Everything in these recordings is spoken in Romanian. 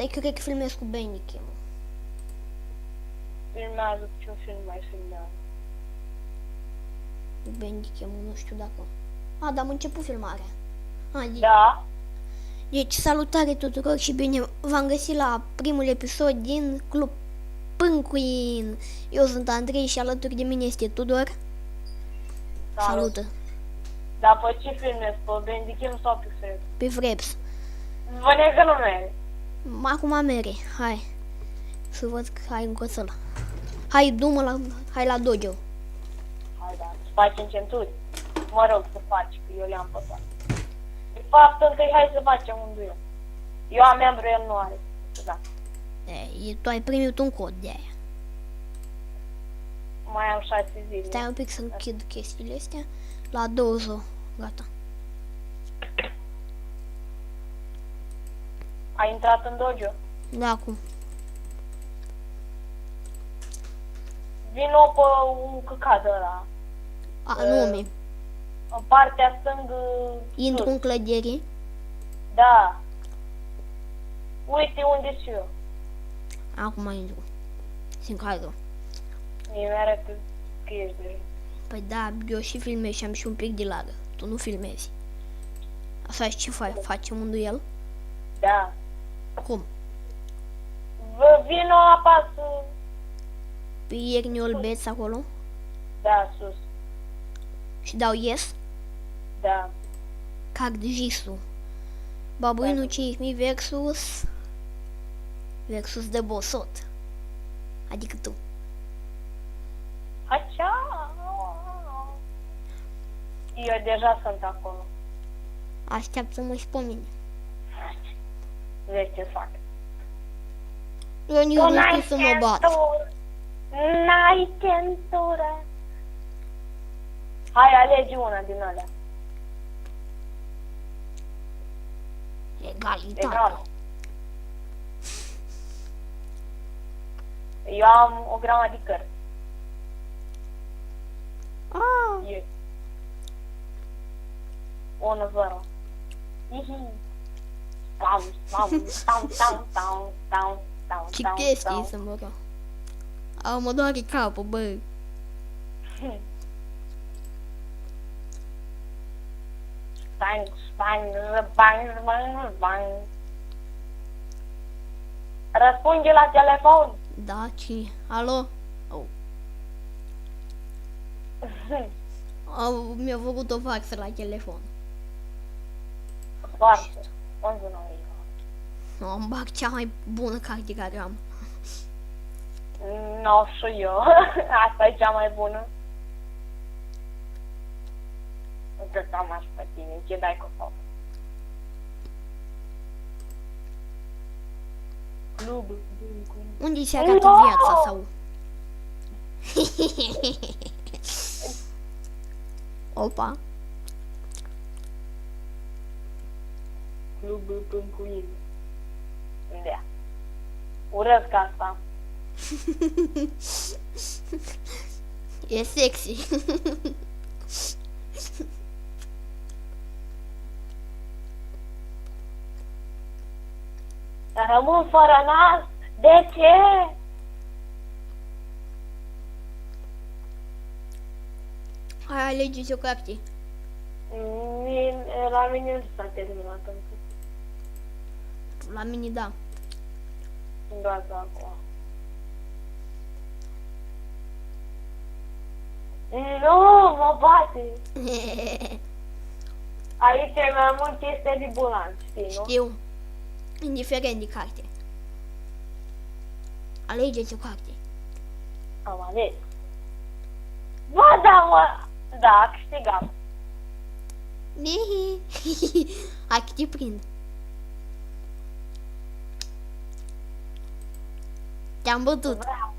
Stai că cred că filmez cu Bandicam. Filmează ce film mai filmează. Cu Bandicam, nu știu dacă... A, dar am început filmarea. Da. Deci, salutare tuturor și bine v-am găsit la primul episod din Club Pâncuin. Eu sunt Andrei și alături de mine este Tudor. Salută! Dar pe ce filmezi? Pe Bandicam sau pe Fraps? Pe Fraps. Vă că nu merge. Acum mere, hai. Să văd că ai încă ăla. Hai, hai la dojo. Hai, da, să facem centuri. Mă rog să faci, că eu le-am păsat. De fapt, întâi hai să facem un duel. Eu am membru, el nu are. Da. Tu ai primit un cod de aia. Mai am 6 zile. Stai un pic să închid chestiile astea. La dojo, gata. Ai intrat în dojo? Da, acum. Vino pe un căcat ăla. Anume. În partea stângă. Intru în clădire. Da. Uite unde sunt eu. Acum intru. Simt că Mie mi-arată că ești deja. Păi da, eu și filmez și am și un pic de lagă. Tu nu filmezi. Așa și ce faci? Facem un duel? Da. Cum? Vino apasă. Pe iernul beți acolo? Da, sus. Și dau yes? Da. Card jisu. Babuinul 5000 versus de bosot. Adică tu. Așa. Eu deja sunt acolo. Așteaptă-mă și pe mine. Vezi ce fac. Eu nici nu știu să mă bat. N-ai centură. Hai, alegi una din alea. Egalitate. Egal. Eu am o grămadă de cărți. Ah, 1-0. Hihi. ce chestii să mă rog. Au, mă doare capul, bă. Răspunde la telefon. Da, ce? Alo? Oh. Mi-a făcut o faxă la telefon. Foarte. Unde nu e? Nu, îmi bag cea mai bună carte care am. Nu știu eu. Asta e cea mai bună. Cred că am aș pe tine. Ce dai cu foc? Club. Unde se arată viața sau? Opa. Club Pâncuin. Da. Urăsc asta. E sexy. Rămân fără nas? De ce? Hai, alegeți o carte. La mine nu s-a terminat încă. La mine da. Gata acum. Nu, mă bate. Aici e mai mult este de bulan, știi, nu? Știu. Indiferent de carte. Alegeți o carte. Am ales. Bă, da, mă. Da, câștigam. Hai că te prind. Te-am bătut. Vreau.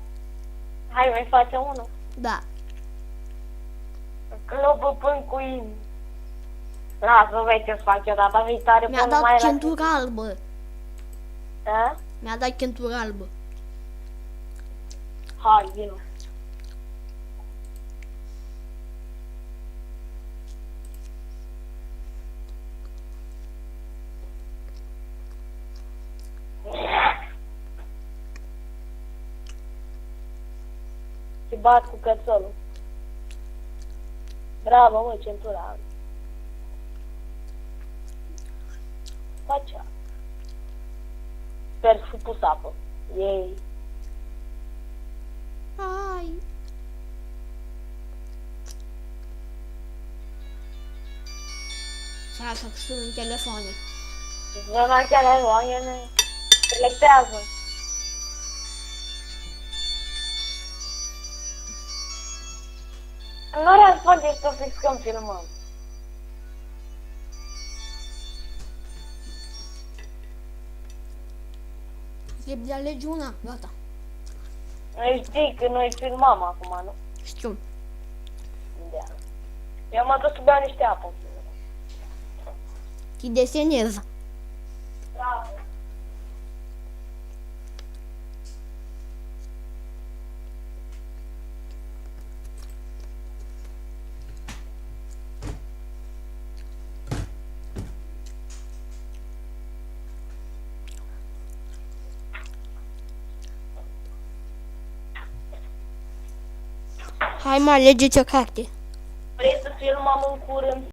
Hai, mai facem unul. Da. Clubul Pâncuin. Lasă, vezi ce-ți fac eu data viitoare. Mi-a dat centură albă. Da? Mi-a dat centură albă. Hai, vină. Și bat cu cățelul. Bravo, mă, centura. Facea. Sper să fi pus apă. Ei. Ai. Și asta că sunt în telefoane. Zona chiar ne selectează. Nu răspundeți tu fix când filmăm. Trebuie de alege una, gata. Noi știi că noi filmăm acum, nu? Știu. Da. Eu mă duc să beau niște apă. Te desenez. Da. Hai mă, alegeți o carte. Vrei să filmăm în curând?